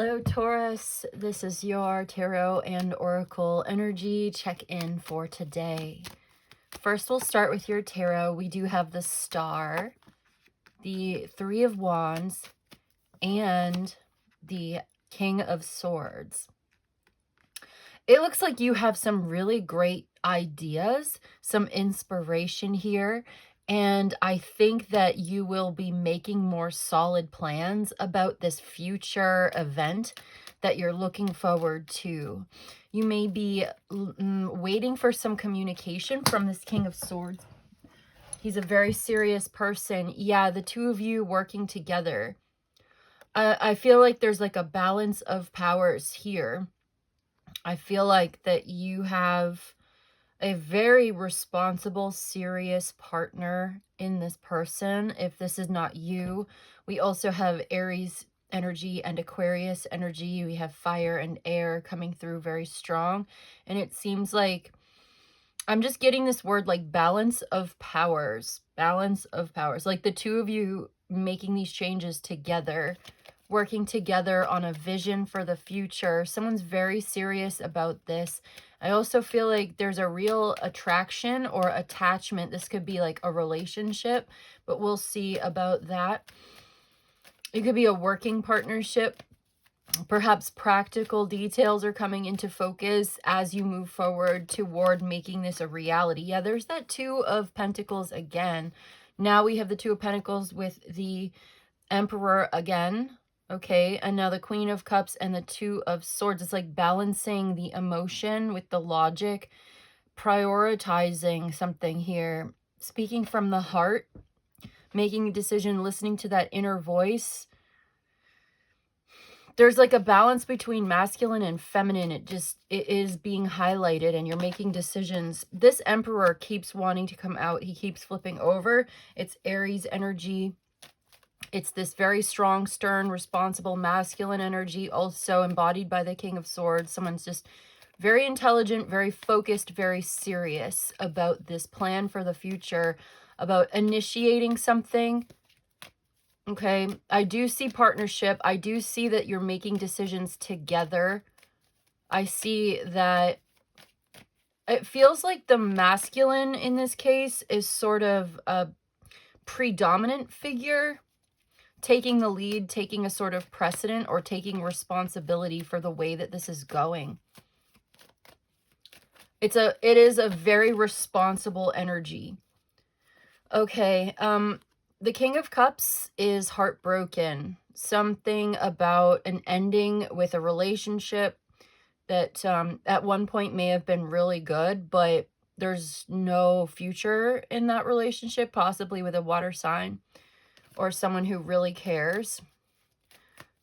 Hello, Taurus. This is your tarot and oracle energy check-in for today. First, we'll start with your tarot. We do have the Star, the Three of Wands, and the King of Swords. It looks like you have some really great ideas, some inspiration here. And I think that you will be making more solid plans about this future event that you're looking forward to. You may be waiting for some communication from this King of Swords. He's a very serious person. Yeah, the two of you working together. I feel like there's like a balance of powers here. I feel like that you have a very responsible, serious partner in this person. If this is not you, we also have Aries energy and Aquarius energy. We have fire and air coming through very strong. And it seems like, I'm just getting this word like balance of powers. Balance of powers. Like the two of you making these changes together, working together on a vision for the future. Someone's very serious about this. I also feel like there's a real attraction or attachment. This could be like a relationship, but we'll see about that. It could be a working partnership. Perhaps practical details are coming into focus as you move forward toward making this a reality. Yeah, there's that Two of Pentacles again. Now we have the Two of Pentacles with the Emperor again. Okay, and now the Queen of Cups and the Two of Swords. It's like balancing the emotion with the logic, prioritizing something here, speaking from the heart, making a decision, listening to that inner voice. There's like a balance between masculine and feminine. It is being highlighted and you're making decisions. This Emperor keeps wanting to come out. He keeps flipping over. It's Aries energy. It's this very strong, stern, responsible, masculine energy, also embodied by the King of Swords. Someone's just very intelligent, very focused, very serious about this plan for the future, about initiating something. Okay, I do see partnership. I do see that you're making decisions together. I see that it feels like the masculine in this case is sort of a predominant figure, taking the lead, taking a sort of precedent, or taking responsibility for the way that this is going. It is a very responsible energy. Okay, the King of Cups is heartbroken. Something about an ending with a relationship that at one point may have been really good, but there's no future in that relationship, possibly with a water sign or someone who really cares.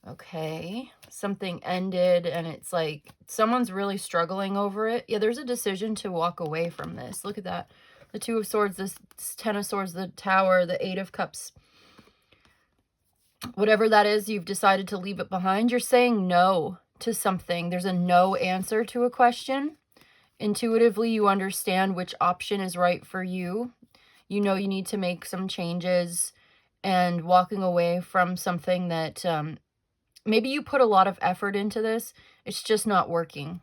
Okay, something ended and it's like someone's really struggling over it. Yeah, there's a decision to walk away from this. Look at that. The Two of Swords, this Ten of Swords, the Tower, the Eight of Cups. Whatever that is, you've decided to leave it behind. You're saying no to something. There's a no answer to a question. Intuitively, you understand which option is right for you. You know you need to make some changes. And walking away from something that maybe you put a lot of effort into this, it's just not working.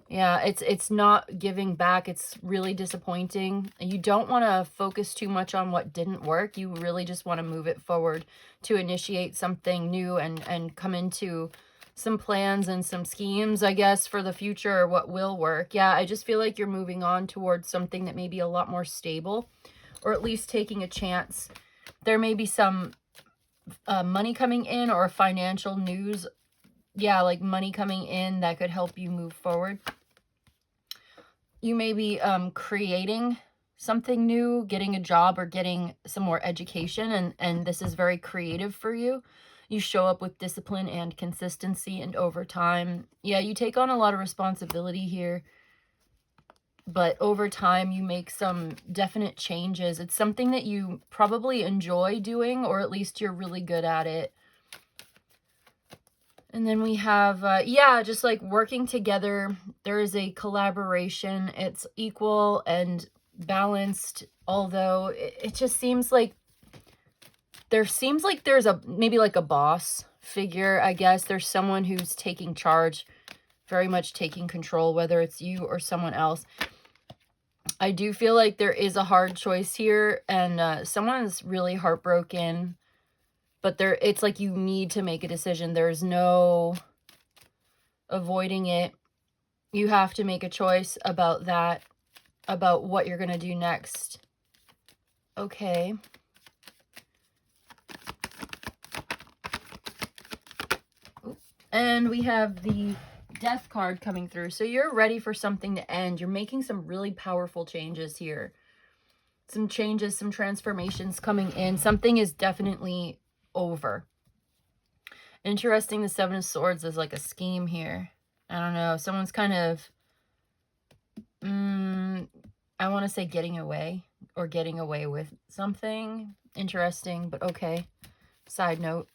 Yeah, it's not giving back. It's really disappointing. You don't want to focus too much on what didn't work. You really just want to move it forward to initiate something new and come into some plans and some schemes, I guess, for the future or what will work. Yeah, I just feel like you're moving on towards something that may be a lot more stable, or at least taking a chance. There may be some money coming in or financial news. Yeah, like money coming in that could help you move forward. You may be creating something new, getting a job or getting some more education. And this is very creative for you. You show up with discipline and consistency, and over time, yeah, you take on a lot of responsibility here. But over time, you make some definite changes. It's something that you probably enjoy doing, or at least you're really good at it. And then we have, yeah, just like working together. There is a collaboration. It's equal and balanced, although it just seems like there's maybe like a boss figure, I guess. There's someone who's taking charge, very much taking control, whether it's you or someone else. I do feel like there is a hard choice here, and someone's really heartbroken, but it's like you need to make a decision. There's no avoiding it. You have to make a choice about that, about what you're going to do next. Okay. And we have the Death card coming through. So you're ready for something to end. You're making some really powerful changes here. Some changes, some transformations coming in. Something is definitely over. Interesting, the Seven of Swords is like a scheme here. I don't know. Someone's kind of, I want to say getting away or getting away with something. Interesting, but okay. Side note.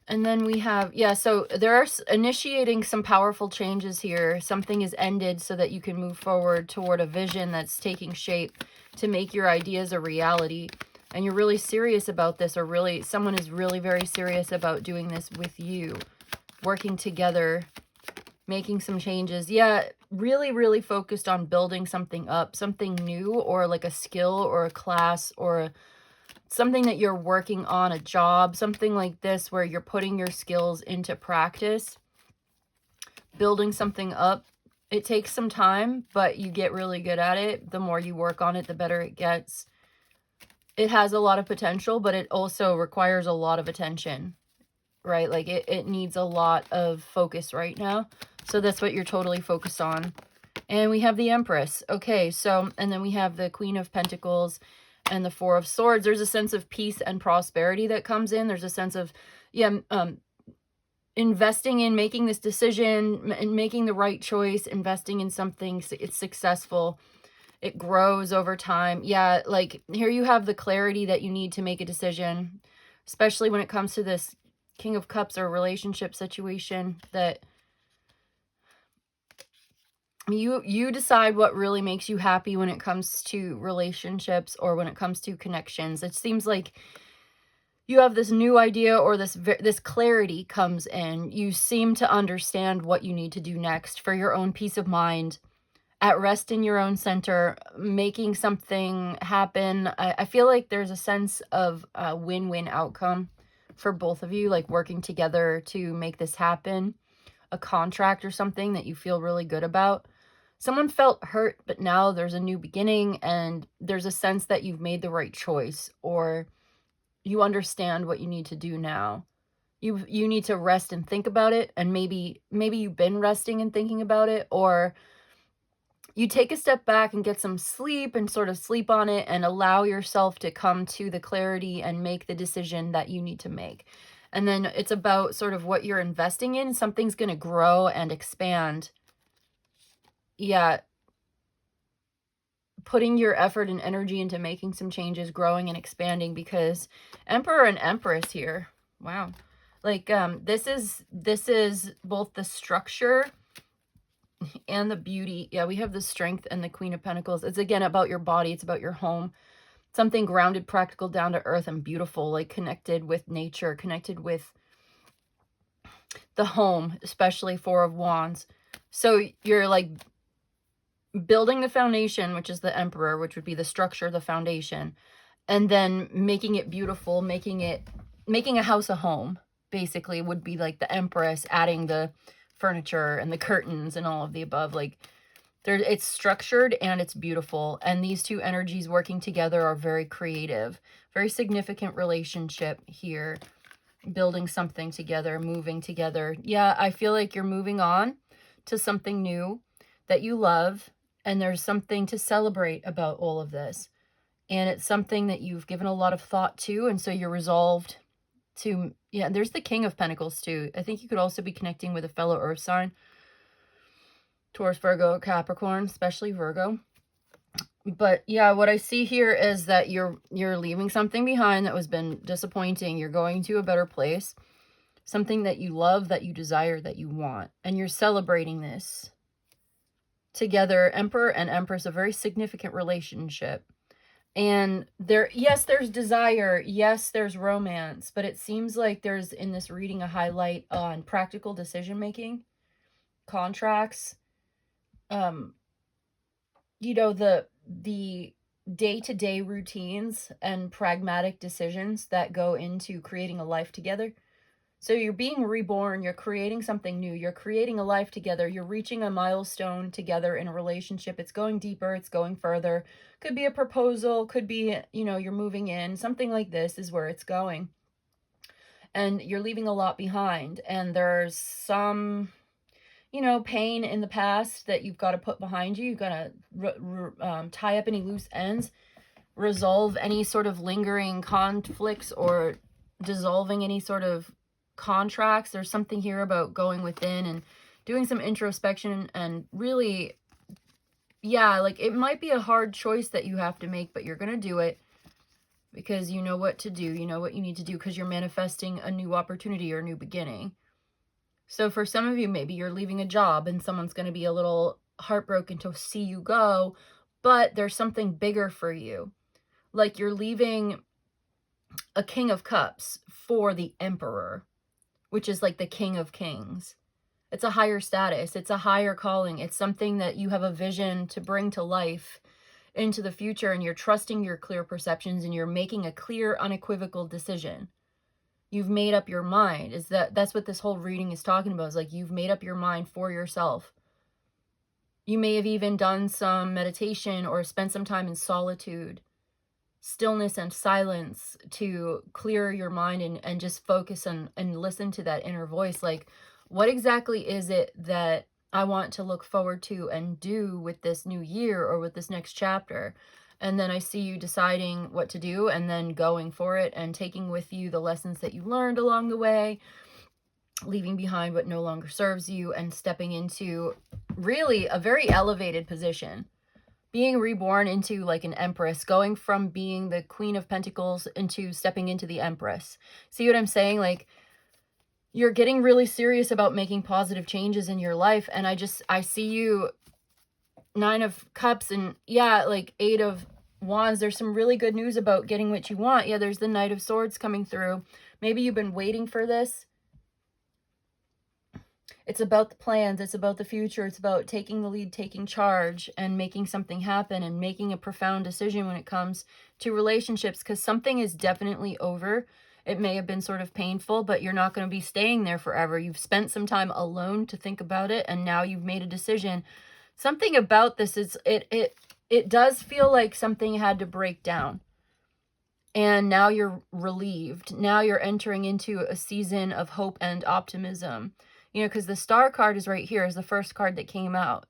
And then we have, yeah, so there are initiating some powerful changes here. Something is ended so that you can move forward toward a vision that's taking shape to make your ideas a reality. And you're really serious about this, or really, someone is really very serious about doing this with you. Working together, making some changes. Yeah, really, really focused on building something up, something new, or like a skill or a class or something that you're working on, a job, something like this where you're putting your skills into practice, building something up. It takes some time, but you get really good at it. The more you work on it, the better it gets. It has a lot of potential, but it also requires a lot of attention, right? Like it needs a lot of focus right now. So that's what you're totally focused on. And we have the Empress. Okay, so, and then we have the Queen of Pentacles and the Four of Swords. There's a sense of peace and prosperity that comes in. There's a sense of, yeah, investing in making this decision and making the right choice, investing in something. It's successful. It grows over time. Yeah, like here you have the clarity that you need to make a decision, especially when it comes to this King of Cups or relationship situation, that you decide what really makes you happy when it comes to relationships or when it comes to connections. It seems like you have this new idea, or this clarity comes in. You seem to understand what you need to do next for your own peace of mind, at rest in your own center, making something happen. I feel like there's a sense of a win-win outcome for both of you, like working together to make this happen. A contract or something that you feel really good about. Someone felt hurt, but now there's a new beginning, and there's a sense that you've made the right choice, or you understand what you need to do now. You need to rest and think about it, and maybe you've been resting and thinking about it, or you take a step back and get some sleep and sort of sleep on it and allow yourself to come to the clarity and make the decision that you need to make. And then it's about sort of what you're investing in. Something's going to grow and expand. Yeah. Putting your effort and energy into making some changes, growing and expanding, because Emperor and Empress here. Wow. Like, this is both the structure and the beauty. Yeah, we have the Strength and the Queen of Pentacles. It's again about your body. It's about your home. Something grounded, practical, down to earth, and beautiful, like connected with nature, connected with the home, especially Four of Wands. So you're like building the foundation, which is the Emperor, which would be the structure, the foundation, and then making it beautiful, making a house a home, basically, would be like the Empress, adding the furniture and the curtains and all of the above. Like, it's structured and it's beautiful, and these two energies working together are very creative, very significant relationship here, building something together, moving together. Yeah, I feel like you're moving on to something new that you love, and there's something to celebrate about all of this, and it's something that you've given a lot of thought to, and so you're resolved to, yeah, there's the King of Pentacles too. I think you could also be connecting with a fellow earth sign, Taurus, Virgo, Capricorn, especially Virgo. But yeah, what I see here is that you're leaving something behind that was been disappointing. You're going to a better place, something that you love, that you desire, that you want, and you're celebrating this together. Emperor and Empress, a very significant relationship. And yes, there's desire. Yes, there's romance. But it seems like there's, in this reading, a highlight on practical decision making, contracts, um, the day-to-day routines and pragmatic decisions that go into creating a life together. So you're being reborn, you're creating something new, you're creating a life together, you're reaching a milestone together in a relationship. It's going deeper, it's going further. Could be a proposal, could be, you're moving in. Something like this is where it's going. And you're leaving a lot behind. And there's some, pain in the past that you've got to put behind you. You've got to tie up any loose ends, resolve any sort of lingering conflicts, or dissolving any sort of contracts. There's something here about going within and doing some introspection and really, yeah, like it might be a hard choice that you have to make, but you're going to do it because you know what to do. You know what you need to do because you're manifesting a new opportunity or a new beginning. So for some of you, maybe you're leaving a job and someone's going to be a little heartbroken to see you go, but there's something bigger for you. Like you're leaving a King of Cups for the Emperor, which is like the King of Kings. It's a higher status. It's a higher calling. It's something that you have a vision to bring to life into the future, and you're trusting your clear perceptions and you're making a clear, unequivocal decision. You've made up your mind. That's what this whole reading is talking about. Is like you've made up your mind for yourself. You may have even done some meditation or spent some time in solitude, stillness and silence to clear your mind and just focus and listen to that inner voice. Like, what exactly is it that I want to look forward to and do with this new year or with this next chapter? And then I see you deciding what to do and then going for it and taking with you the lessons that you learned along the way, leaving behind what no longer serves you, and stepping into really a very elevated position. Being reborn into like an empress, going from being the Queen of Pentacles into stepping into the Empress. See what I'm saying? Like, you're getting really serious about making positive changes in your life. And I see you 9 of Cups and yeah, like 8 of Wands. There's some really good news about getting what you want. Yeah, there's the Knight of Swords coming through. Maybe you've been waiting for this. It's about the plans. It's about the future. It's about taking the lead, taking charge, and making something happen and making a profound decision when it comes to relationships, because something is definitely over. It may have been sort of painful, but you're not going to be staying there forever. You've spent some time alone to think about it, and now you've made a decision. Something about this is it does feel like something had to break down. And now you're relieved. Now you're entering into a season of hope and optimism. Because the Star card is right here, is the first card that came out.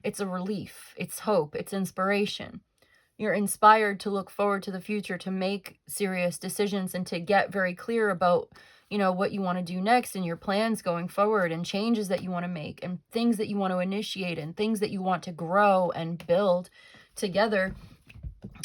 It's a relief. It's hope. It's inspiration. You're inspired to look forward to the future, to make serious decisions, and to get very clear about, what you want to do next and your plans going forward, and changes that you want to make, and things that you want to initiate, and things that you want to grow and build together.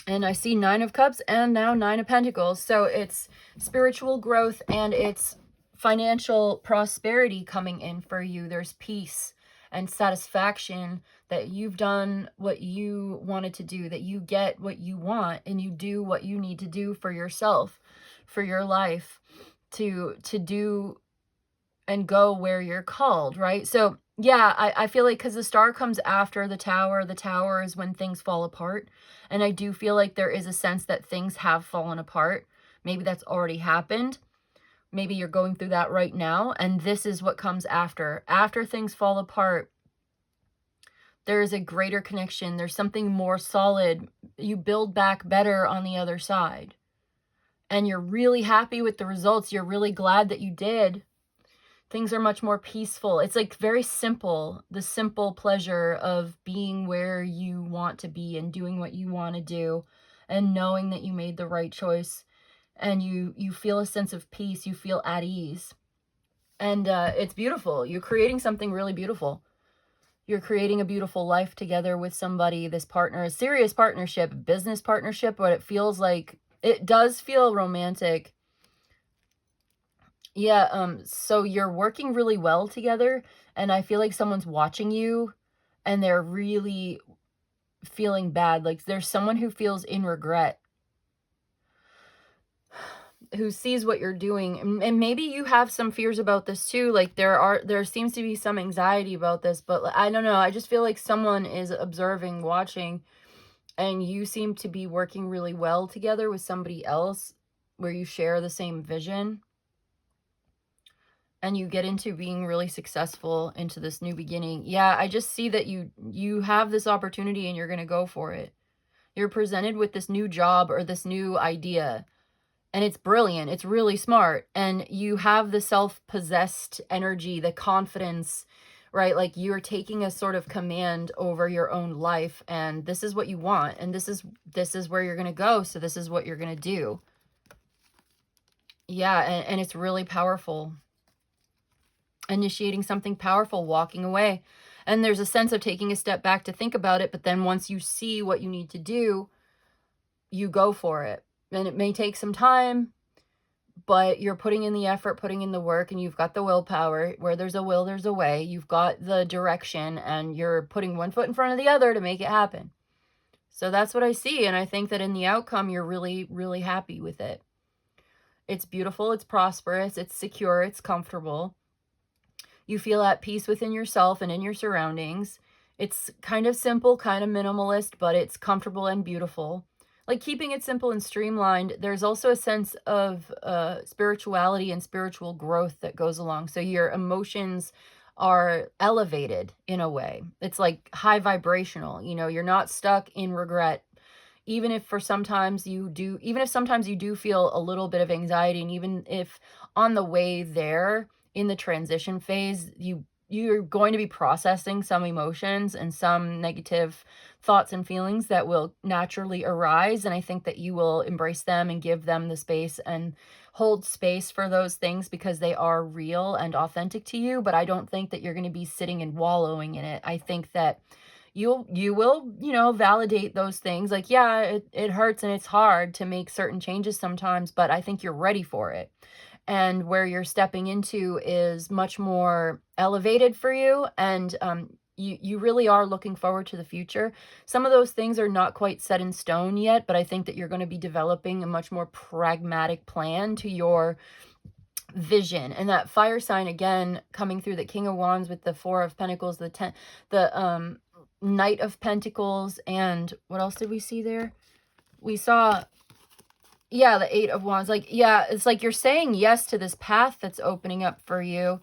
And I see 9 of Cups and now 9 of Pentacles. So it's spiritual growth and it's financial prosperity coming in for you. There's peace and satisfaction that you've done what you wanted to do, that you get what you want, and you do what you need to do for yourself, for your life, to do and go where you're called, right? So yeah, I feel like because the Star comes after the Tower is when things fall apart. And I do feel like there is a sense that things have fallen apart. Maybe that's already happened. Maybe you're going through that right now. And this is what comes after. After things fall apart, there is a greater connection. There's something more solid. You build back better on the other side. And you're really happy with the results. You're really glad that you did. Things are much more peaceful. It's like very simple, the simple pleasure of being where you want to be and doing what you want to do and knowing that you made the right choice, and you feel a sense of peace, you feel at ease. And it's beautiful. You're creating something really beautiful. You're creating a beautiful life together with somebody, this partner, a serious partnership, business partnership, but it feels like, it does feel romantic. Yeah, so you're working really well together, and I feel like someone's watching you, and they're really feeling bad. Like there's someone who feels in regret, who sees what you're doing. And maybe you have some fears about this too. Like there seems to be some anxiety about this, but I don't know. I just feel like someone is observing, watching, and you seem to be working really well together with somebody else where you share the same vision. And you get into being really successful into this new beginning. Yeah, I just see that you have this opportunity and you're going to go for it. You're presented with this new job or this new idea, and it's brilliant. It's really smart. And you have the self-possessed energy, the confidence, right? Like you're taking a sort of command over your own life, and this is what you want, and this is where you're going to go. So this is what you're going to do. Yeah, and it's really powerful. Initiating something powerful, walking away. And there's a sense of taking a step back to think about it, but then once you see what you need to do, you go for it. And it may take some time, but you're putting in the effort, putting in the work, and you've got the willpower. Where there's a will, there's a way. You've got the direction, and you're putting one foot in front of the other to make it happen. So that's what I see, and I think that in the outcome, you're really, really happy with it. It's beautiful, it's prosperous, it's secure, it's comfortable. You feel at peace within yourself and in your surroundings. It's kind of simple, kind of minimalist, but it's comfortable and beautiful. Like keeping it simple and streamlined, there's also a sense of spirituality and spiritual growth that goes along. So your emotions are elevated in a way. It's like high vibrational, you know, you're not stuck in regret. Even if sometimes you do feel a little bit of anxiety, and even if on the way there, in the transition phase, you're going to be processing some emotions and some negative thoughts and feelings that will naturally arise. And I think that you will embrace them and give them the space and hold space for those things because they are real and authentic to you. But I don't think that you're going to be sitting and wallowing in it. I think that you will, you know, validate those things. Like, yeah, it hurts and it's hard to make certain changes sometimes, but I think you're ready for it. And where you're stepping into is much more elevated for you. And you really are looking forward to the future. Some of those things are not quite set in stone yet, but I think that you're going to be developing a much more pragmatic plan to your vision. And that fire sign, again, coming through the King of Wands with the Four of Pentacles, the Knight of Pentacles, and what else did we see there? We saw, yeah, the Eight of Wands. Like, yeah, it's like you're saying yes to this path that's opening up for you.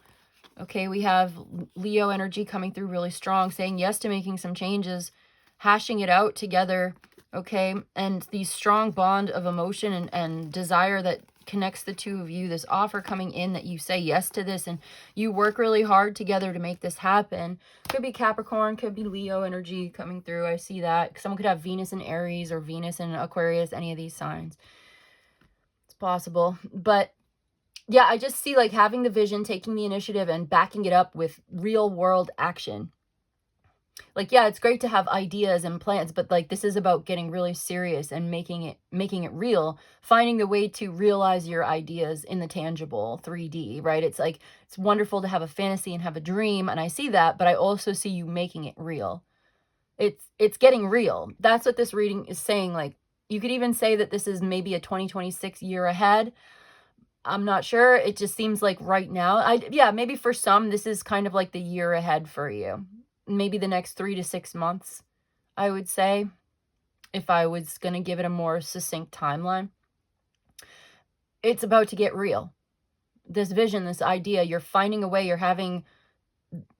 Okay, we have Leo energy coming through really strong, saying yes to making some changes, hashing it out together, okay? And the strong bond of emotion and desire that connects the two of you, this offer coming in that you say yes to this and you work really hard together to make this happen. Could be Capricorn, could be Leo energy coming through. I see that. Someone could have Venus in Aries or Venus in Aquarius, any of these signs. It's possible. But yeah, I just see like having the vision, taking the initiative and backing it up with real world action. Like, yeah, it's great to have ideas and plans, but like this is about getting really serious and making it real, finding the way to realize your ideas in the tangible 3D, right? It's like, it's wonderful to have a fantasy and have a dream, and I see that, but I also see you making it real. It's getting real. That's what this reading is saying. Like, you could even say that this is maybe a 2026 year ahead. I'm not sure. It just seems like right now, yeah, maybe for some, this is kind of like the year ahead for you. Maybe the next 3 to 6 months, I would say, if I was going to give it a more succinct timeline. It's about to get real. This vision, this idea, you're finding a way, you're having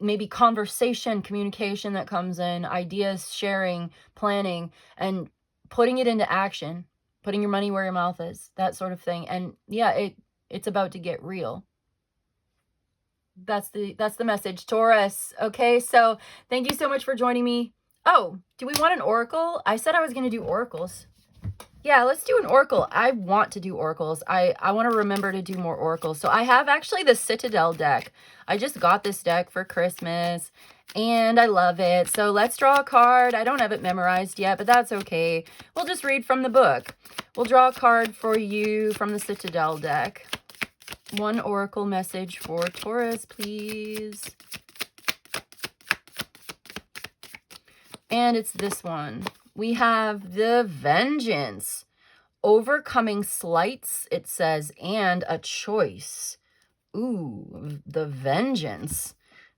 maybe conversation, communication that comes in, ideas, sharing, planning, and putting it into action, putting your money where your mouth is, that sort of thing. And yeah, it's about to get real. That's the message, Taurus. Okay, so thank you so much for joining me. Oh, do we want an oracle? I said I was going to do oracles. Yeah, let's do an oracle. I want to do oracles. I want to remember to do more oracles. So I have actually the Citadel deck. I just got this deck for Christmas and I love it. So let's draw a card. I don't have it memorized yet, but that's okay. We'll just read from the book. We'll draw a card for you from the Citadel deck. One oracle message for Taurus, please. And it's this one. We have the vengeance. Overcoming slights, it says, and a choice. Ooh, the vengeance.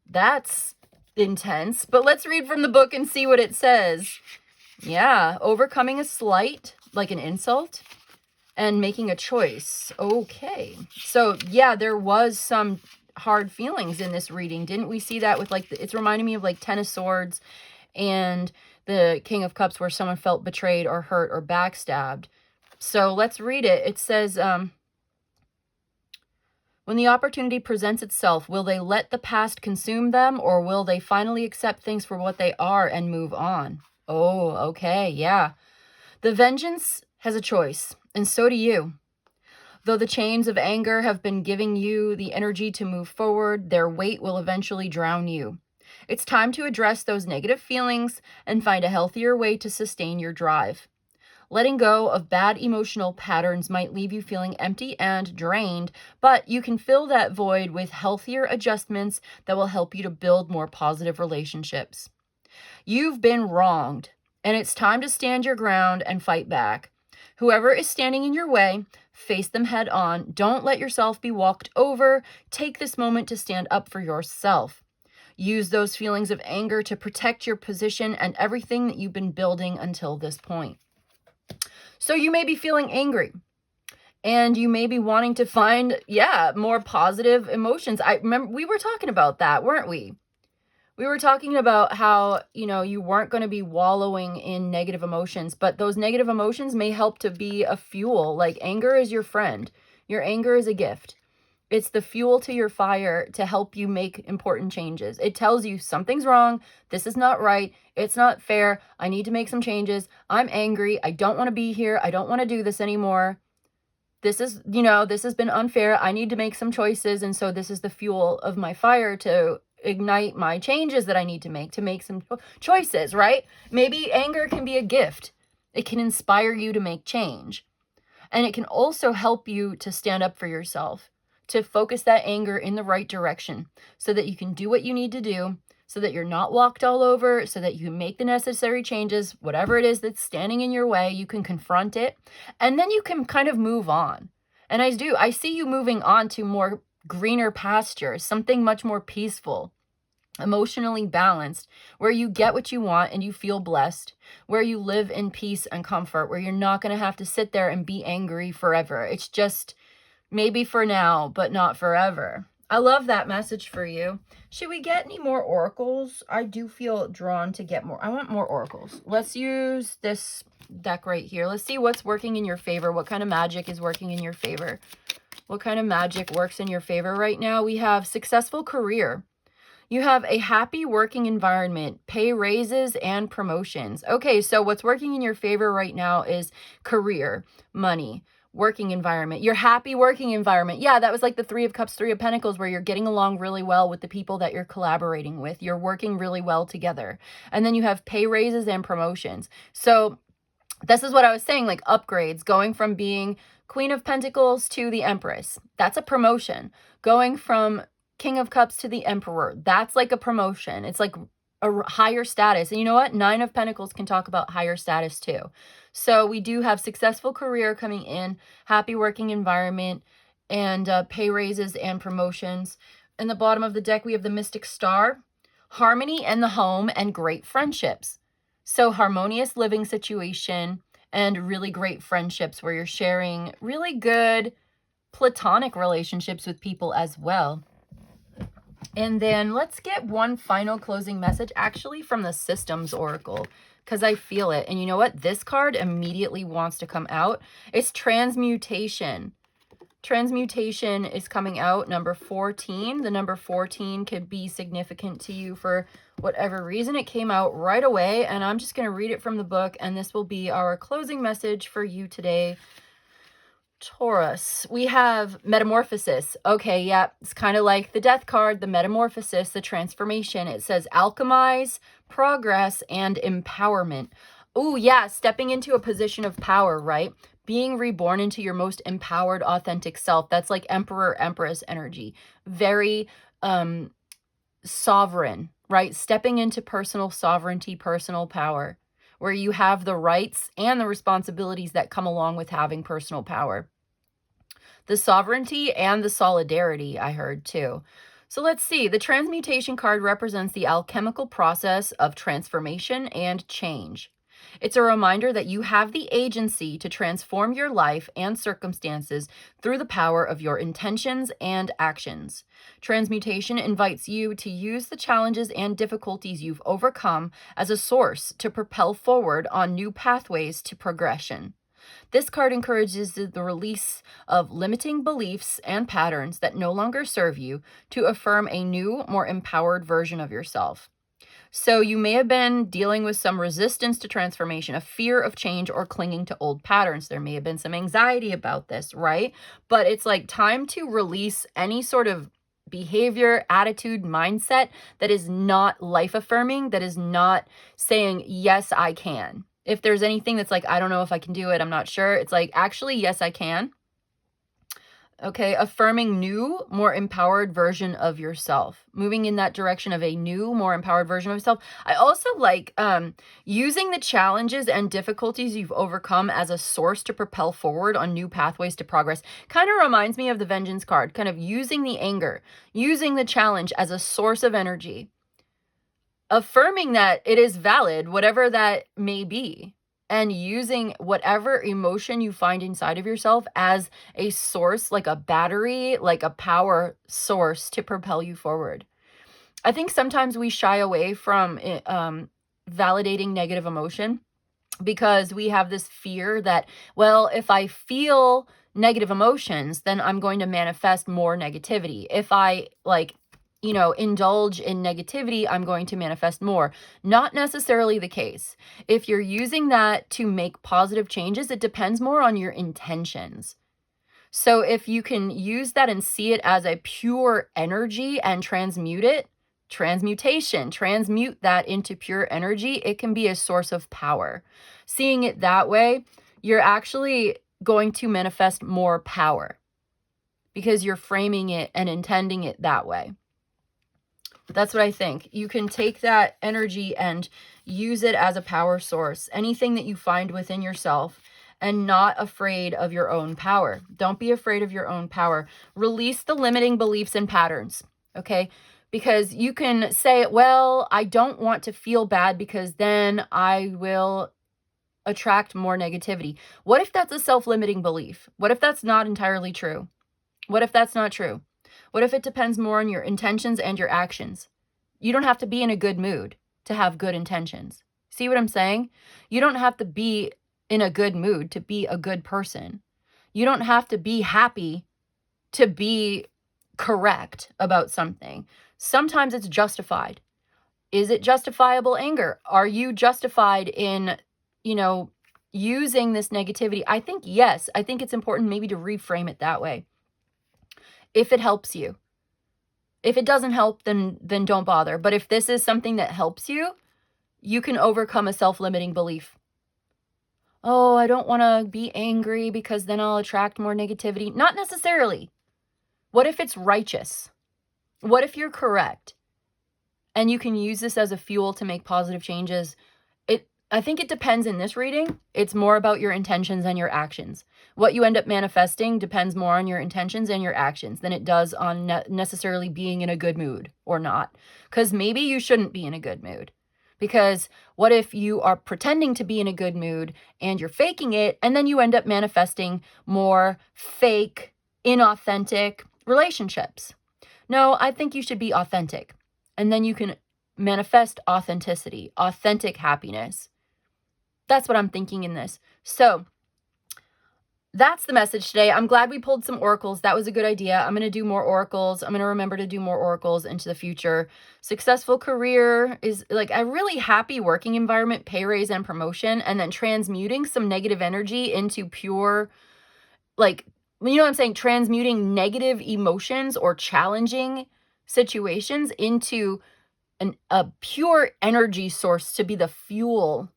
That's intense. But let's read from the book and see what it says. Yeah, overcoming a slight, like an insult, and making a choice. Okay. So, yeah, there was some hard feelings in this reading. Didn't we see that with, like, it's reminding me of, like, Ten of Swords and the King of Cups, where someone felt betrayed or hurt or backstabbed. So let's read it. It says, when the opportunity presents itself, will they let the past consume them, or will they finally accept things for what they are and move on? Oh, okay, yeah. The vengeance has a choice, and so do you. Though the chains of anger have been giving you the energy to move forward, their weight will eventually drown you. It's time to address those negative feelings and find a healthier way to sustain your drive. Letting go of bad emotional patterns might leave you feeling empty and drained, but you can fill that void with healthier adjustments that will help you to build more positive relationships. You've been wronged, and it's time to stand your ground and fight back. Whoever is standing in your way, face them head on. Don't let yourself be walked over. Take this moment to stand up for yourself. Use those feelings of anger to protect your position and everything that you've been building until this point. So you may be feeling angry, and you may be wanting to find, more positive emotions. I remember we were talking about that, weren't we? We were talking about how, you weren't going to be wallowing in negative emotions, but those negative emotions may help to be a fuel. Like, anger is your friend. Your anger is a gift. It's the fuel to your fire to help you make important changes. It tells you something's wrong. This is not right. It's not fair. I need to make some changes. I'm angry. I don't want to be here. I don't want to do this anymore. This has been unfair. I need to make some choices. And so this is the fuel of my fire to ignite my changes that I need to make some choices, right? Maybe anger can be a gift. It can inspire you to make change. And it can also help you to stand up for yourself, to focus that anger in the right direction so that you can do what you need to do, so that you're not walked all over, so that you can make the necessary changes. Whatever it is that's standing in your way, you can confront it, and then you can kind of move on. And I see you moving on to more greener pastures, something much more peaceful, emotionally balanced, where you get what you want and you feel blessed, where you live in peace and comfort, where you're not going to have to sit there and be angry forever. It's just maybe for now, but not forever. I love that message for you. Should we get any more oracles? I do feel drawn to get more. I want more oracles. Let's use this deck right here. Let's see what's working in your favor. What kind of magic is working in your favor? What kind of magic works in your favor right now? We have successful career. You have a happy working environment, pay raises, and promotions. Okay, so what's working in your favor right now is career, money, working environment, your happy working environment. Yeah, that was like the Three of Cups, Three of Pentacles, where you're getting along really well with the people that you're collaborating with. You're working really well together. And then you have pay raises and promotions. So this is what I was saying, like upgrades, going from being Queen of Pentacles to the Empress. That's a promotion. Going from King of Cups to the Emperor. That's like a promotion. It's like a higher status. And you know what? Nine of Pentacles can talk about higher status too. So we do have successful career coming in, happy working environment, and pay raises and promotions. In the bottom of the deck, we have the Mystic Star, harmony in the home, and great friendships. So harmonious living situation and really great friendships where you're sharing really good platonic relationships with people as well. And then let's get one final closing message, actually from the Systems Oracle, because I feel it. And you know what? This card immediately wants to come out. It's Transmutation. Transmutation is coming out, number 14. The number 14 could be significant to you for whatever reason. It came out right away, and I'm just going to read it from the book, and this will be our closing message for you today, Taurus. We have metamorphosis. Okay, yeah, it's kind of like the death card, the metamorphosis, the transformation. It says alchemize, progress, and empowerment. Oh, yeah, stepping into a position of power, right? Being reborn into your most empowered, authentic self. That's like Emperor, Empress energy. Very sovereign, right? Stepping into personal sovereignty, personal power, where you have the rights and the responsibilities that come along with having personal power. The sovereignty and the solidarity, I heard too. So let's see. The transmutation card represents the alchemical process of transformation and change. It's a reminder that you have the agency to transform your life and circumstances through the power of your intentions and actions. Transmutation invites you to use the challenges and difficulties you've overcome as a source to propel forward on new pathways to progression. This card encourages the release of limiting beliefs and patterns that no longer serve you to affirm a new, more empowered version of yourself. So you may have been dealing with some resistance to transformation, a fear of change, or clinging to old patterns. There may have been some anxiety about this, right? But it's like time to release any sort of behavior, attitude, mindset that is not life affirming, that is not saying, yes, I can. If there's anything that's like, I don't know if I can do it, I'm not sure. It's like, actually, yes, I can. Okay, affirming new, more empowered version of yourself, moving in that direction of a new, more empowered version of yourself. I also like using the challenges and difficulties you've overcome as a source to propel forward on new pathways to progress. Kind of reminds me of the Vengeance card, kind of using the anger, using the challenge as a source of energy, affirming that it is valid, whatever that may be, and using whatever emotion you find inside of yourself as a source, like a battery, like a power source to propel you forward. I think sometimes we shy away from validating negative emotion because we have this fear that, well, if I feel negative emotions, then I'm going to manifest more negativity. If I indulge in negativity, I'm going to manifest more. Not necessarily the case. If you're using that to make positive changes, it depends more on your intentions. So if you can use that and see it as a pure energy and transmute it, transmutation, transmute that into pure energy, it can be a source of power. Seeing it that way, you're actually going to manifest more power because you're framing it and intending it that way. That's what I think. You can take that energy and use it as a power source. Anything that you find within yourself, and not afraid of your own power. Don't be afraid of your own power. Release the limiting beliefs and patterns, okay? Because you can say, well, I don't want to feel bad because then I will attract more negativity. What if that's a self-limiting belief? What if that's not entirely true? What if that's not true? What if it depends more on your intentions and your actions? You don't have to be in a good mood to have good intentions. See what I'm saying? You don't have to be in a good mood to be a good person. You don't have to be happy to be correct about something. Sometimes it's justified. Is it justifiable anger? Are you justified in, using this negativity? I think yes. I think it's important maybe to reframe it that way. If it helps you. If it doesn't help, then don't bother. But if this is something that helps you, you can overcome a self-limiting belief. Oh, I don't want to be angry because then I'll attract more negativity. Not necessarily. What if it's righteous? What if you're correct? And you can use this as a fuel to make positive changes. I think it depends in this reading. It's more about your intentions and your actions. What you end up manifesting depends more on your intentions and your actions than it does on necessarily being in a good mood or not. Because maybe you shouldn't be in a good mood. Because what if you are pretending to be in a good mood and you're faking it, and then you end up manifesting more fake, inauthentic relationships? No, I think you should be authentic. And then you can manifest authenticity, authentic happiness. That's what I'm thinking in this. So that's the message today. I'm glad we pulled some oracles. That was a good idea. I'm going to do more oracles. I'm going to remember to do more oracles into the future. Successful career is like a really happy working environment, pay raise and promotion, and then transmuting some negative energy into pure, like, you know what I'm saying? Transmuting negative emotions or challenging situations into a pure energy source to be the fuel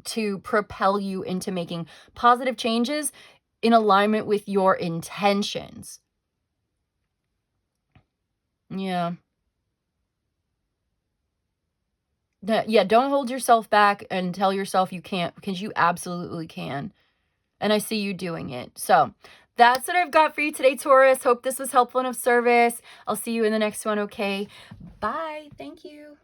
to propel you into making positive changes in alignment with your intentions. Yeah. Yeah, don't hold yourself back and tell yourself you can't, because you absolutely can. And I see you doing it. So that's what I've got for you today, Taurus. Hope this was helpful and of service. I'll see you in the next one, okay? Bye. Thank you.